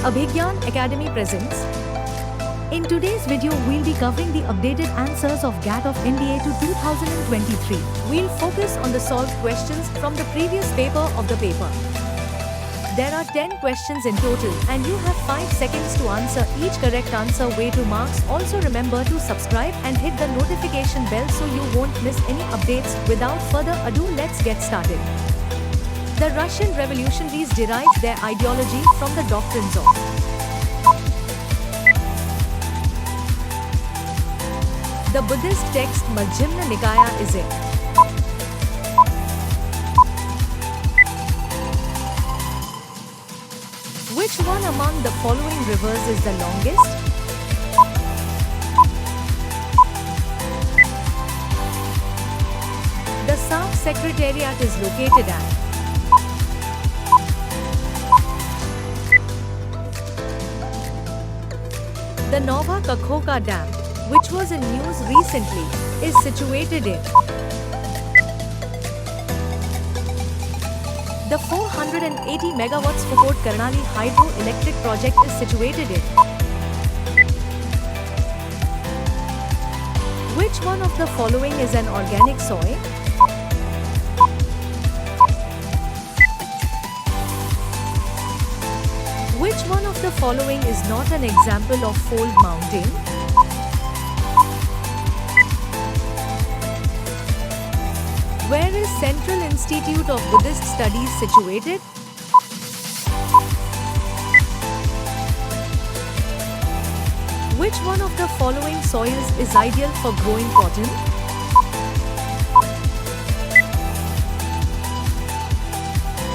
Abhigyan Academy presents. In today's video, we'll be covering the updated answers of GAT of NDA to 2023. We'll focus on the solved questions from the previous paper of the paper. There are 10 questions in total and you have 5 seconds to answer each correct answer. Way to marks. Also remember to subscribe and hit the notification bell so you won't miss any updates. Without further ado, let's get started. The Russian revolutionaries derived their ideology from the doctrines of the Buddhist text Majjhima Nikaya is it? Which one among the following rivers is the longest? The SAF Secretariat is located at the Nova Kakhoka Dam, which was in news recently, is situated in the 480 megawatts Fort Karnali hydroelectric project is situated in which one of the following is an organic soil? Which one of the following is not an example of fold mountain? Where is Central Institute of Buddhist Studies situated? Which one of the following soils is ideal for growing cotton?